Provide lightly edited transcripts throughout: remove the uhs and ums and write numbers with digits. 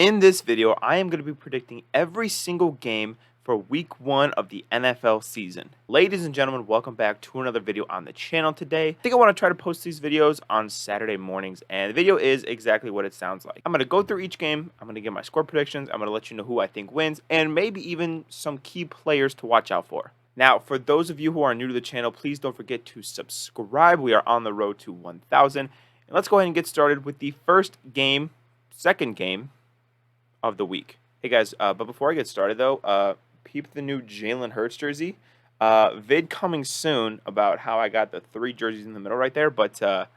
In this video, I am going to be predicting every single game for week 1 of the NFL season. Ladies and gentlemen, welcome back to another video on the channel today. I think I want to try to post these videos on Saturday mornings, and the video is exactly what it sounds like. I'm going to go through each game, I'm going to give my score predictions, I'm going to let you know who I think wins, and maybe even some key players to watch out for. Now, for those of you who are new to the channel, please don't forget to subscribe. We are on the road to 1,000. And let's go ahead and get started with the second game of the week. Hey guys, but before I get started though, peep the new Jalen Hurts jersey. Vid coming soon about how I got the 3 jerseys in the middle right there, but the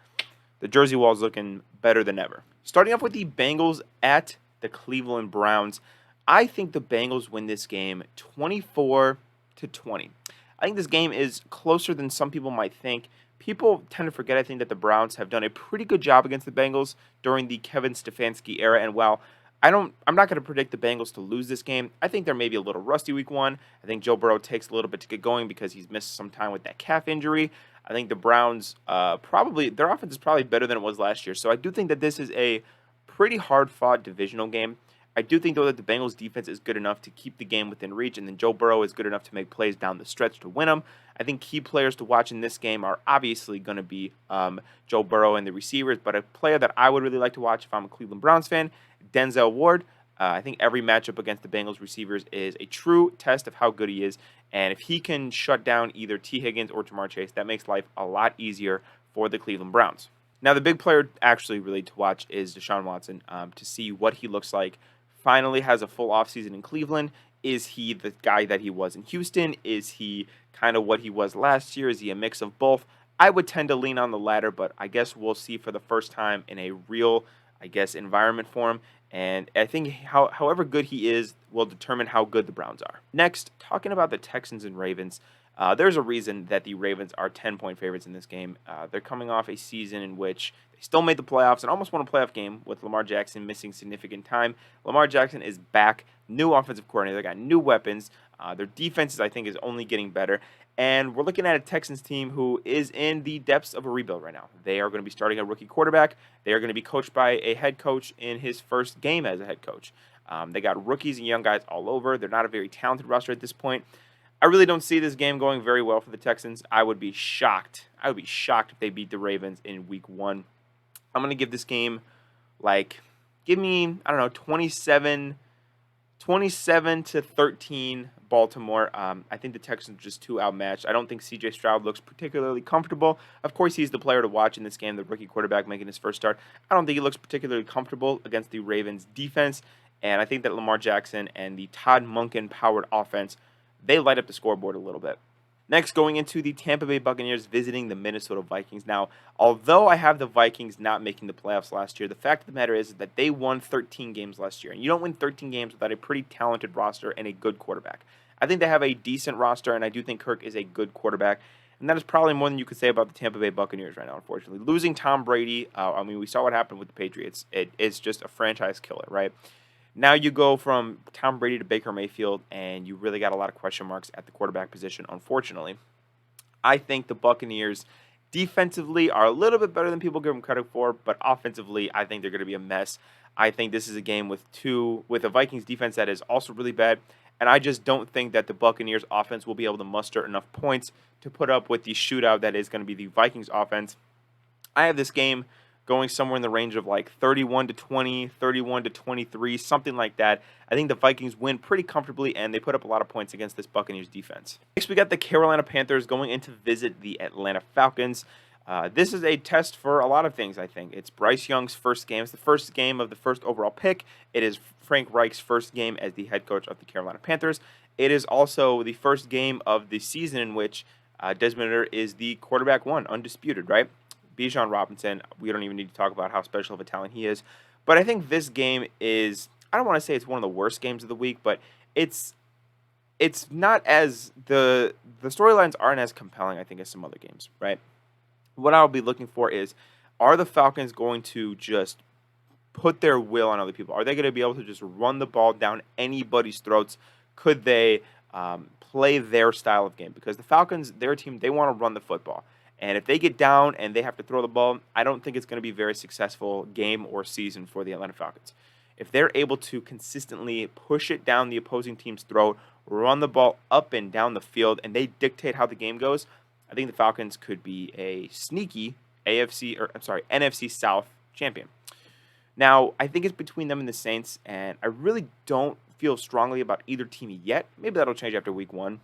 jersey wall is looking better than ever. Starting off with the Bengals at the Cleveland Browns. I think the Bengals win this game 24-20. I think this game is closer than some people might think. People tend to forget, I think, that the Browns have done a pretty good job against the Bengals during the Kevin Stefanski era, and while I'm not going to predict the Bengals to lose this game. I think they're maybe a little rusty week 1. I think Joe Burrow takes a little bit to get going because he's missed some time with that calf injury. I think the Browns their offense is probably better than it was last year. So I do think that this is a pretty hard-fought divisional game. I do think, though, that the Bengals defense is good enough to keep the game within reach, and then Joe Burrow is good enough to make plays down the stretch to win them. I think key players to watch in this game are obviously going to be Joe Burrow and the receivers, but a player that I would really like to watch if I'm a Cleveland Browns fan, Denzel Ward. I think every matchup against the Bengals receivers is a true test of how good he is, and if he can shut down either T. Higgins or Jamar Chase, that makes life a lot easier for the Cleveland Browns. Now, the big player actually really to watch is Deshaun Watson to see what he looks like. Finally has a full offseason in Cleveland. Is he the guy that he was in Houston? Is he kind of what he was last year? Is he a mix of both? I would tend to lean on the latter, but I guess we'll see for the first time in a real, environment for him. And I think however good he is will determine how good the Browns are. Next, talking about the Texans and Ravens. There's a reason that the Ravens are 10-point favorites in this game. They're coming off a season in which they still made the playoffs and almost won a playoff game with Lamar Jackson missing significant time. Lamar Jackson is back, new offensive coordinator, they got new weapons. Their defense, I think, is only getting better. And we're looking at a Texans team who is in the depths of a rebuild right now. They are going to be starting a rookie quarterback. They are going to be coached by a head coach in his first game as a head coach. They got rookies and young guys all over. They're not a very talented roster at this point. I really don't see this game going very well for the Texans. I would be shocked. I would be shocked if they beat the Ravens in week 1. I'm going to give this game, give me, 27-13 Baltimore. I think the Texans are just too outmatched. I don't think C.J. Stroud looks particularly comfortable. Of course, he's the player to watch in this game, the rookie quarterback making his first start. I don't think he looks particularly comfortable against the Ravens defense, and I think that Lamar Jackson and the Todd Monken-powered offense, they light up the scoreboard a little bit. Next, going into the Tampa Bay Buccaneers visiting the Minnesota Vikings. Now, although I have the Vikings not making the playoffs last year, the fact of the matter is that they won 13 games last year. And you don't win 13 games without a pretty talented roster and a good quarterback. I think they have a decent roster, and I do think Kirk is a good quarterback. And that is probably more than you could say about the Tampa Bay Buccaneers right now, unfortunately. Losing Tom Brady, we saw what happened with the Patriots. It's just a franchise killer, right? Now you go from Tom Brady to Baker Mayfield, and you really got a lot of question marks at the quarterback position, unfortunately. I think the Buccaneers defensively are a little bit better than people give them credit for, but offensively, I think they're going to be a mess. I think this is a game with a Vikings defense that is also really bad, and I just don't think that the Buccaneers offense will be able to muster enough points to put up with the shootout that is going to be the Vikings offense. I have this game going somewhere in the range of 31-20, 31-23, something like that. I think the Vikings win pretty comfortably, and they put up a lot of points against this Buccaneers defense. Next, we got the Carolina Panthers going in to visit the Atlanta Falcons. This is a test for a lot of things, I think. It's Bryce Young's first game. It's the first game of the first overall pick. It is Frank Reich's first game as the head coach of the Carolina Panthers. It is also the first game of the season in which Desmond Ridder is the quarterback one, undisputed, right? Bijan Robinson, we don't even need to talk about how special of a talent he is. But I think this game is, I don't want to say it's one of the worst games of the week, but it's not as, the storylines aren't as compelling, I think, as some other games, right? What I'll be looking for is, are the Falcons going to just put their will on other people? Are they going to be able to just run the ball down anybody's throats? Could they play their style of game? Because the Falcons, their team, they want to run the football. And if they get down and they have to throw the ball, I don't think it's going to be a very successful game or season for the Atlanta Falcons. if they're able to consistently push it down the opposing team's throat, run the ball up and down the field, and they dictate how the game goes, I think the Falcons could be a sneaky NFC South champion. Now, I think it's between them and the Saints, and I really don't feel strongly about either team yet. Maybe that'll change after week 1.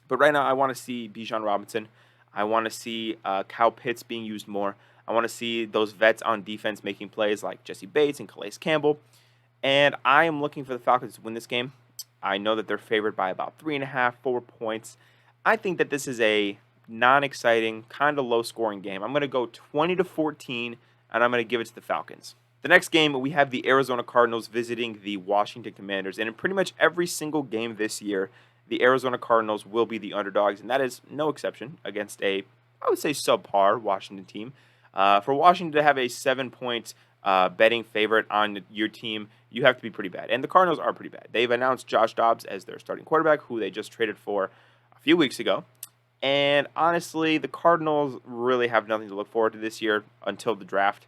But right now, I want to see Bijan Robinson. I want to see Kyle Pitts being used more. I want to see those vets on defense making plays like Jesse Bates and Calais Campbell. And I am looking for the Falcons to win this game. I know that they're favored by about 3.5, 4 points. I think that this is a non-exciting, kind of low-scoring game. I'm going to go 20-14, and I'm going to give it to the Falcons. The next game, we have the Arizona Cardinals visiting the Washington Commanders. And in pretty much every single game this year, the Arizona Cardinals will be the underdogs, and that is no exception against a, I would say, subpar Washington team. For Washington to have a 7-point betting favorite on your team, you have to be pretty bad. And the Cardinals are pretty bad. They've announced Josh Dobbs as their starting quarterback, who they just traded for a few weeks ago. And honestly, the Cardinals really have nothing to look forward to this year until the draft.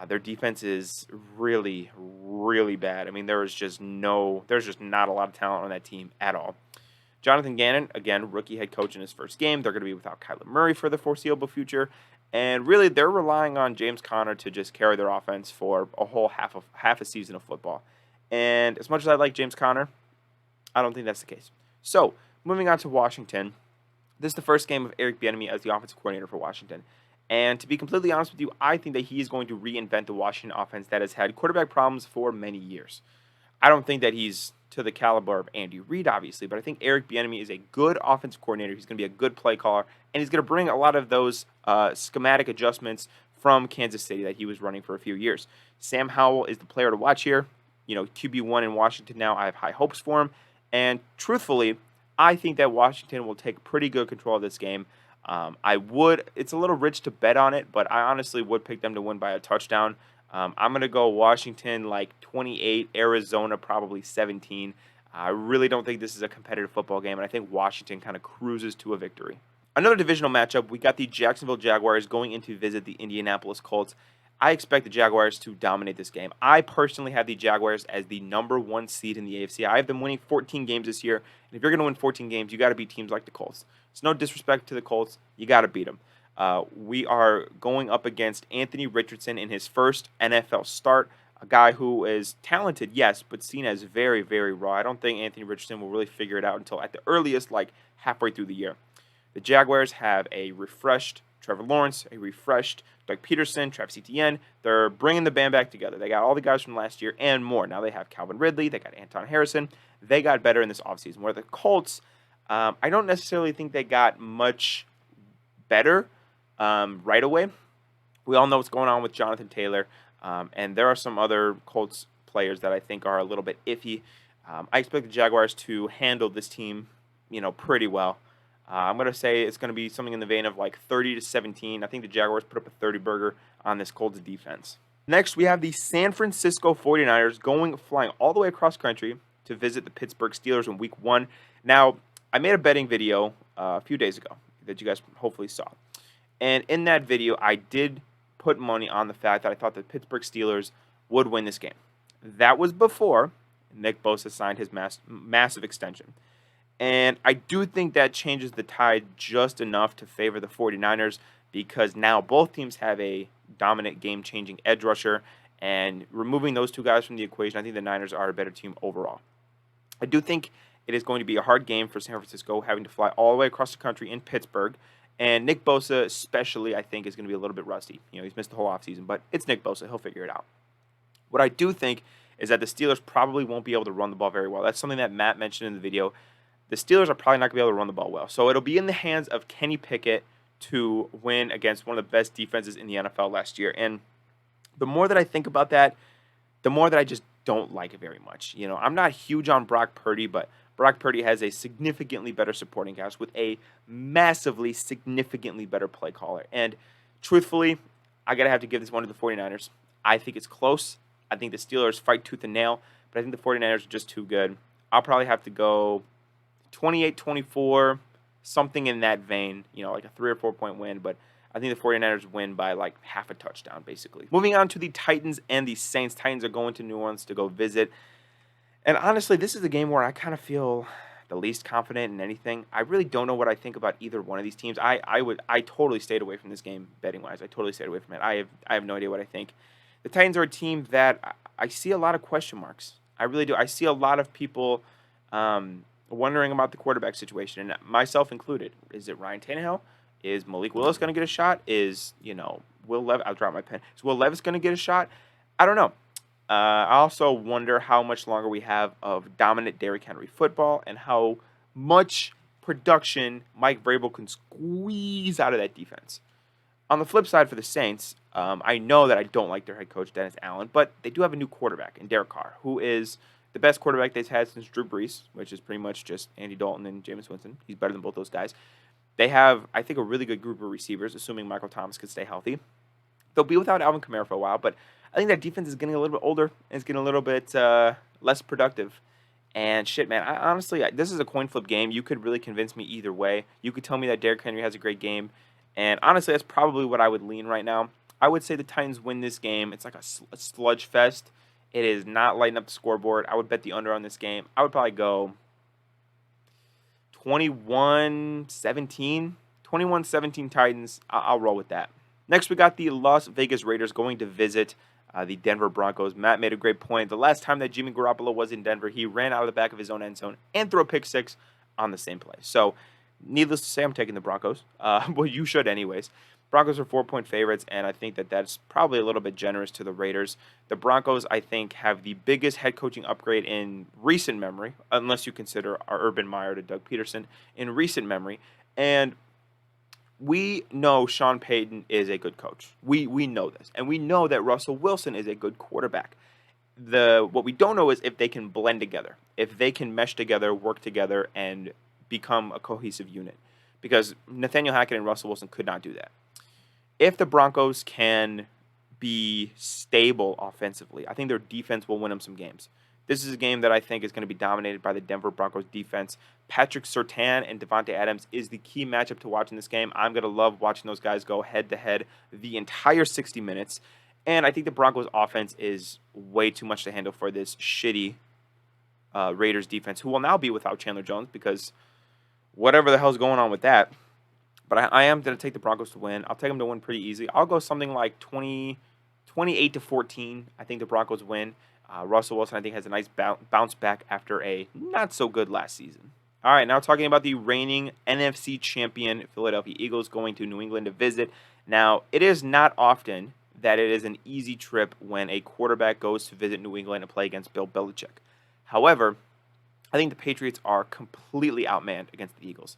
Their defense is really, really bad. I mean, there's just not a lot of talent on that team at all. Jonathan Gannon, again, rookie head coach in his first game. They're going to be without Kyler Murray for the foreseeable future. And really, they're relying on James Conner to just carry their offense for a whole half a season of football. And as much as I like James Conner, I don't think that's the case. So, moving on to Washington. This is the first game of Eric Bieniemy as the offensive coordinator for Washington. And to be completely honest with you, I think that he is going to reinvent the Washington offense that has had quarterback problems for many years. I don't think that he's to the caliber of Andy Reid, obviously, but I think Eric Bieniemy is a good offensive coordinator. He's going to be a good play caller, and he's going to bring a lot of those schematic adjustments from Kansas City that he was running for a few years. Sam Howell is the player to watch here. You know, QB1 in Washington now. I have high hopes for him, and truthfully, I think that Washington will take pretty good control of this game. It's a little rich to bet on it, but I honestly would pick them to win by a touchdown. I'm going to go Washington like 28, Arizona probably 17. I really don't think this is a competitive football game, and I think Washington kind of cruises to a victory. Another divisional matchup, we got the Jacksonville Jaguars going in to visit the Indianapolis Colts. I expect the Jaguars to dominate this game. I personally have the Jaguars as the #1 seed in the AFC. I have them winning 14 games this year, and if you're going to win 14 games, you got to beat teams like the Colts. It's no disrespect to the Colts. You got to beat them. We are going up against Anthony Richardson in his first NFL start, a guy who is talented, yes, but seen as very, very raw. I don't think Anthony Richardson will really figure it out until at the earliest, like halfway through the year. The Jaguars have a refreshed Trevor Lawrence, a refreshed Doug Peterson, Travis Etienne. They're bringing the band back together. They got all the guys from last year and more. Now they have Calvin Ridley. They got Anton Harrison. They got better in this offseason. Where the Colts, I don't necessarily think they got much better right away. We all know what's going on with Jonathan Taylor, and there are some other Colts players that I think are a little bit iffy. I expect the Jaguars to handle this team, pretty well. I'm going to say it's going to be something in the vein of like 30-17. I think the Jaguars put up a 30-burger on this Colts defense. Next, we have the San Francisco 49ers flying all the way across country to visit the Pittsburgh Steelers in Week 1. Now, I made a betting video a few days ago that you guys hopefully saw. And in that video, I did put money on the fact that I thought the Pittsburgh Steelers would win this game. That was before Nick Bosa signed his massive extension. And I do think that changes the tide just enough to favor the 49ers because now both teams have a dominant game-changing edge rusher. And removing those two guys from the equation, I think the Niners are a better team overall. I do think it is going to be a hard game for San Francisco, having to fly all the way across the country in Pittsburgh. And Nick Bosa especially, I think, is going to be a little bit rusty. He's missed the whole offseason, but it's Nick Bosa. He'll figure it out. What I do think is that the Steelers probably won't be able to run the ball very well. That's something that Matt mentioned in the video. The Steelers are probably not going to be able to run the ball well. So it'll be in the hands of Kenny Pickett to win against one of the best defenses in the NFL last year. And the more that I think about that, the more that I just don't like it very much. I'm not huge on Brock Purdy, but Brock Purdy has a significantly better supporting cast with a massively, significantly better play caller. And truthfully, I got to have to give this one to the 49ers. I think it's close. I think the Steelers fight tooth and nail, but I think the 49ers are just too good. I'll probably have to go 28-24, something in that vein, like a 3 or 4 point win. But I think the 49ers win by like half a touchdown, basically. Moving on to the Titans and the Saints. Titans are going to New Orleans to go visit. And honestly, this is a game where I kind of feel the least confident in anything. I really don't know what I think about either one of these teams. I totally stayed away from this game betting wise. I totally stayed away from it. I have no idea what I think. The Titans are a team that I see a lot of question marks. I really do. I see a lot of people wondering about the quarterback situation, and myself included. Is it Ryan Tannehill? Is Malik Willis going to get a shot? Is, Will Levis? I'll drop my pen. Is Will Levis going to get a shot? I don't know. I also wonder how much longer we have of dominant Derrick Henry football and how much production Mike Vrabel can squeeze out of that defense. On the flip side for the Saints, I know that I don't like their head coach, Dennis Allen, but they do have a new quarterback in Derek Carr, who is the best quarterback they've had since Drew Brees, which is pretty much just Andy Dalton and Jameis Winston. He's better than both those guys. They have, I think, a really good group of receivers, assuming Michael Thomas can stay healthy. They'll be without Alvin Kamara for a while, but I think that defense is getting a little bit older and it's getting a little bit less productive. And shit, man, honestly, this is a coin flip game. You could really convince me either way. You could tell me that Derrick Henry has a great game. And honestly, that's probably what I would lean right now. I would say the Titans win this game. It's like a sludge fest. It is not lighting up the scoreboard. I would bet the under on this game. I would probably go 21-17. 21-17 Titans. I'll roll with that. Next, we got the Las Vegas Raiders going to visit the Denver Broncos. Matt made a great point. The last time that Jimmy Garoppolo was in Denver, he ran out of the back of his own end zone and threw a pick six on the same play. So, needless to say, I'm taking the Broncos. Well, you should anyways. Broncos are 4-point favorites, and I think that that's probably a little bit generous to the Raiders. The Broncos, I think, have the biggest head coaching upgrade in recent memory, unless you consider our Urban Meyer to Doug Peterson, in recent memory. And we know Sean Payton is a good coach. We know this. And we know that Russell Wilson is a good quarterback. What we don't know is if they can blend together, if they can mesh together, work together, and become a cohesive unit. Because Nathaniel Hackett and Russell Wilson could not do that. If the Broncos can be stable offensively, I think their defense will win them some games. This is a game that I think is going to be dominated by the Denver Broncos defense. Patrick Surtain and Devontae Adams is the key matchup to watch in this game. I'm going to love watching those guys go head-to-head the entire 60 minutes. And I think the Broncos offense is way too much to handle for this shitty Raiders defense, who will now be without Chandler Jones because whatever the hell's going on with that. But I am going to take the Broncos to win. I'll take them to win pretty easily. I'll go something like 28-14. I think the Broncos win. Russell Wilson, I think, has a nice bounce back after a not-so-good last season. All right, now talking about the reigning NFC champion Philadelphia Eagles going to New England to visit. Now, it is not often that it is an easy trip when a quarterback goes to visit New England and play against Bill Belichick. However, I think the Patriots are completely outmanned against the Eagles.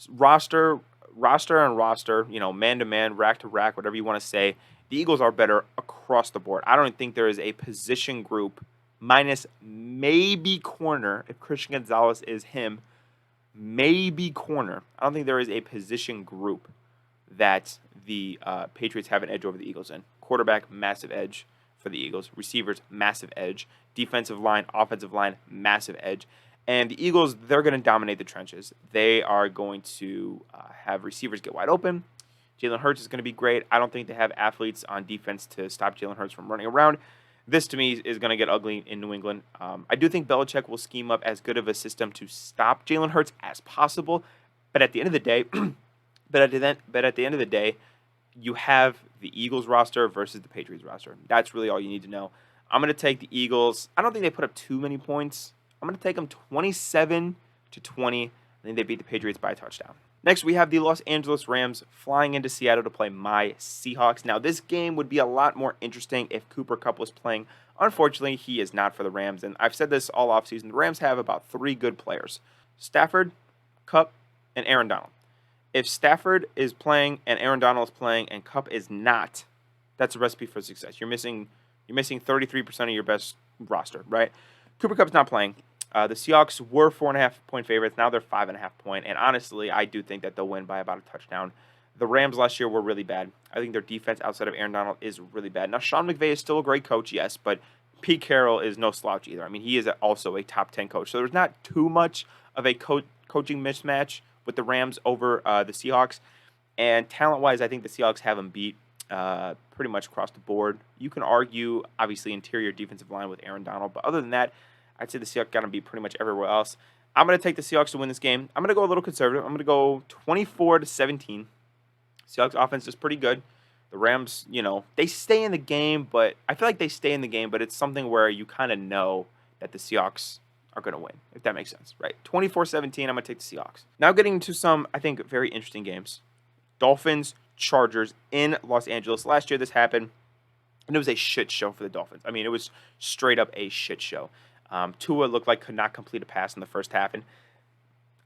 Roster, man-to-man, rack-to-rack, whatever you want to say, the Eagles are better across the board. I don't think there is a position group, minus maybe corner, if Christian Gonzalez is him, maybe corner. I don't think there is a position group that the Patriots have an edge over the Eagles in. Quarterback, massive edge for the Eagles. Receivers, massive edge. Defensive line, offensive line, massive edge. And the Eagles, they're going to dominate the trenches. They are going to have receivers get wide open. Jalen Hurts is going to be great. I don't think they have athletes on defense to stop Jalen Hurts from running around. This, to me, is going to get ugly in New England. I do think Belichick will scheme up as good of a system to stop Jalen Hurts as possible. But at the end of the day, you have the Eagles roster versus the Patriots roster. That's really all you need to know. I'm going to take the Eagles. I don't think they put up too many points. I'm going to take them 27-20. I think they beat the Patriots by a touchdown. Next, we have the Los Angeles Rams flying into Seattle to play my Seahawks. Now, this game would be a lot more interesting if Cooper Kupp was playing. Unfortunately, he is not for the Rams, and I've said this all offseason. The Rams have about 3 good players: Stafford, Kupp, and Aaron Donald. If Stafford is playing and Aaron Donald is playing and Kupp is not, that's a recipe for success. You're missing 33% of your best roster, right? Cooper Kupp's not playing. The Seahawks were 4.5-point favorites. Now they're 5.5-point. And honestly, I do think that they'll win by about a touchdown. The Rams last year were really bad. I think their defense outside of Aaron Donald is really bad. Now, Sean McVay is still a great coach, yes, but Pete Carroll is no slouch either. I mean, he is also a top 10 coach. So there's not too much of a coaching mismatch with the Rams over the Seahawks. And talent-wise, I think the Seahawks have them beat pretty much across the board. You can argue, obviously, interior defensive line with Aaron Donald. But other than that, I'd say the Seahawks got them beat pretty much everywhere else. I'm going to take the Seahawks to win this game. I'm going to go a little conservative. I'm going to go 24-17. Seahawks offense is pretty good. The Rams, they stay in the game, but I feel like they stay in the game, but it's something where you kind of know that the Seahawks are going to win, if that makes sense, right? 24-17, I'm going to take the Seahawks. Now getting into some, I think, very interesting games. Dolphins, Chargers in Los Angeles. Last year this happened, and it was a shit show for the Dolphins. I mean, it was straight up a shit show. Tua looked like could not complete a pass in the first half, and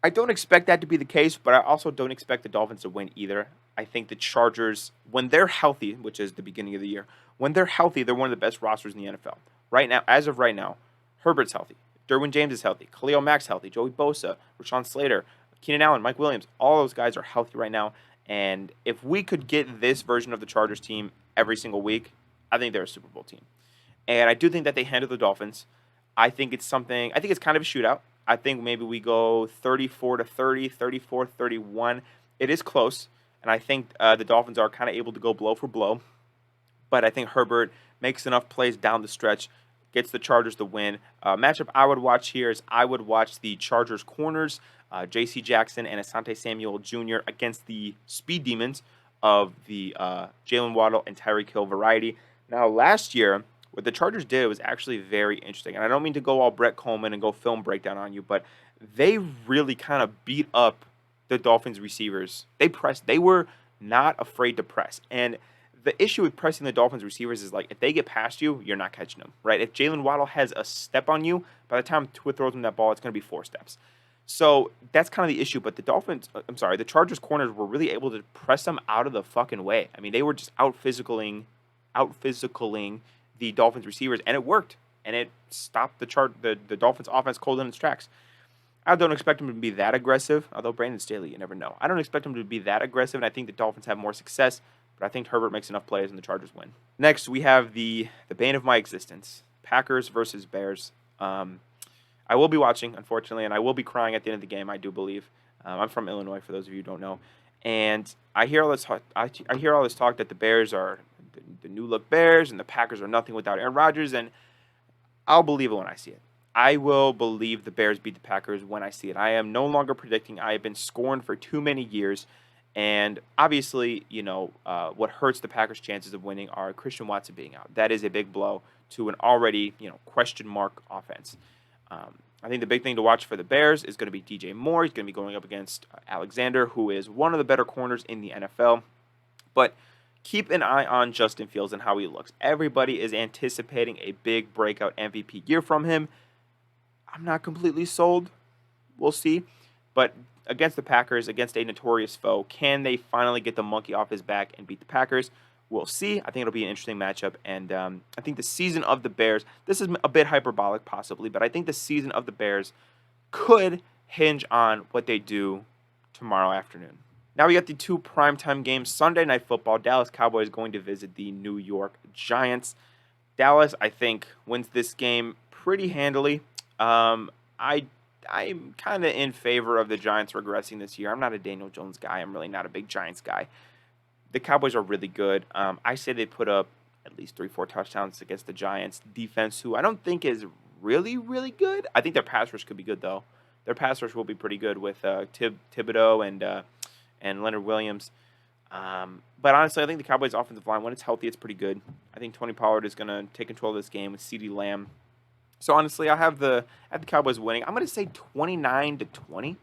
I don't expect that to be the case, but I also don't expect the Dolphins to win either. I think the Chargers, when they're healthy, which is the beginning of the year, when they're healthy, they're one of the best rosters in the NFL. Right now, as of right now, Herbert's healthy. Derwin James is healthy. Khalil Mack's healthy. Joey Bosa, Rashawn Slater, Keenan Allen, Mike Williams, all those guys are healthy right now. And if we could get this version of the Chargers team every single week, I think they're a Super Bowl team. And I do think that they handle the Dolphins. I think it's kind of a shootout. I think maybe we go 34-30, 34-31. It is close, and I think the Dolphins are kind of able to go blow for blow. But I think Herbert makes enough plays down the stretch, gets the Chargers the win. Matchup I would watch here is I would watch the Chargers corners, J.C. Jackson and Asante Samuel Jr. against the speed demons of the Jalen Waddle and Tyreek Hill variety. Now, last year, what the Chargers did was actually very interesting. And I don't mean to go all Brett Coleman and go film breakdown on you, but they really kind of beat up the Dolphins receivers. They pressed. They were not afraid to press. And the issue with pressing the Dolphins receivers is, like, if they get past you, you're not catching them, right? If Jalen Waddle has a step on you, by the time Tua throws him that ball, it's going to be 4 steps. So that's kind of the issue. But the Chargers corners were really able to press them out of the fucking way. I mean, they were just out-physicaling the Dolphins receivers, and it worked. And it stopped the Dolphins offense cold in its tracks. I don't expect them to be that aggressive, although Brandon Staley, you never know. I don't expect them to be that aggressive, and I think the Dolphins have more success, but I think Herbert makes enough plays and the Chargers win. Next, we have the bane of my existence, Packers versus Bears. I will be watching, unfortunately, and I will be crying at the end of the game, I do believe. I'm from Illinois, for those of you who don't know. And I hear all this talk that the Bears are the new look Bears and the Packers are nothing without Aaron Rodgers, and I'll believe it when I see it. I will believe the Bears beat the Packers when I see it. I am no longer predicting. I have been scorned for too many years, and obviously, what hurts the Packers' chances of winning are Christian Watson being out. That is a big blow to an already, question mark offense. I think the big thing to watch for the Bears is going to be DJ Moore. He's going to be going up against Alexander, who is one of the better corners in the NFL. But keep an eye on Justin Fields and how he looks. Everybody is anticipating a big breakout MVP year from him. I'm not completely sold. We'll see. But against the Packers, against a notorious foe, can they finally get the monkey off his back and beat the Packers? We'll see. I think it'll be an interesting matchup. And I think the season of the Bears, this is a bit hyperbolic possibly, but I think the season of the Bears could hinge on what they do tomorrow afternoon. Now we got the 2 primetime games. Sunday Night Football, Dallas Cowboys going to visit the New York Giants. Dallas, I think, wins this game pretty handily. I'm kind of in favor of the Giants regressing this year. I'm not a Daniel Jones guy. I'm really not a big Giants guy. The Cowboys are really good. I say they put up at least 3-4 touchdowns against the Giants defense, who I don't think is really, really good. I think their pass rush could be good, though. Their pass rush will be pretty good with Thibodeau and Leonard Williams. But honestly, I think the Cowboys' offensive line, when it's healthy, it's pretty good. I think Tony Pollard is going to take control of this game with CeeDee Lamb. So honestly, I have the Cowboys winning. I'm going to say 29-20.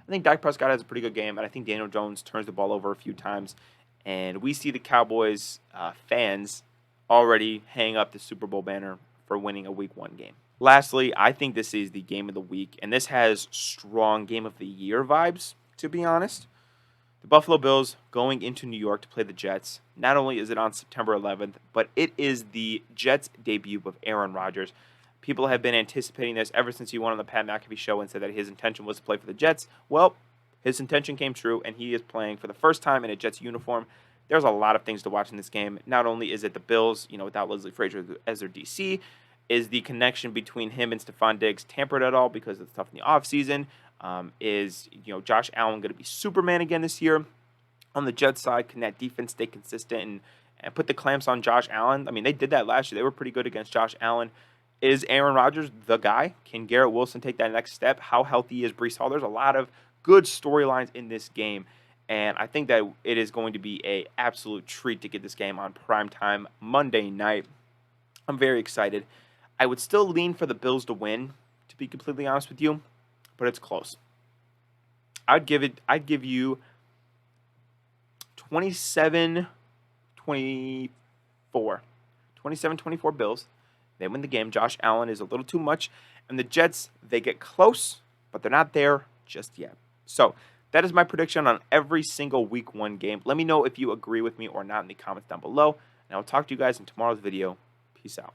I think Dak Prescott has a pretty good game, and I think Daniel Jones turns the ball over a few times. And we see the Cowboys fans already hang up the Super Bowl banner for winning a Week 1 game. Lastly, I think this is the game of the week, and this has strong game of the year vibes, to be honest. The Buffalo Bills going into New York to play the Jets. Not only is it on September 11th, but it is the Jets' debut of Aaron Rodgers. People have been anticipating this ever since he won on the Pat McAfee show and said that his intention was to play for the Jets. Well, his intention came true, and he is playing for the first time in a Jets uniform. There's a lot of things to watch in this game. Not only is it the Bills, without Leslie Frazier as their DC, is the connection between him and Stephon Diggs tampered at all because of the stuff in the offseason? Is Josh Allen going to be Superman again this year? on the Jets side, can that defense stay consistent and put the clamps on Josh Allen? I mean, they did that last year. They were pretty good against Josh Allen. Is Aaron Rodgers the guy? Can Garrett Wilson take that next step? How healthy is Breece Hall? There's a lot of good storylines in this game, and I think that it is going to be an absolute treat to get this game on primetime Monday night. I'm very excited. I would still lean for the Bills to win, to be completely honest with you, but it's close. I'd give you 27-24. 27-24 Bills. They win the game. Josh Allen is a little too much. And the Jets, they get close, but they're not there just yet. So that is my prediction on every single Week 1 game. Let me know if you agree with me or not in the comments down below. And I'll talk to you guys in tomorrow's video. Peace out.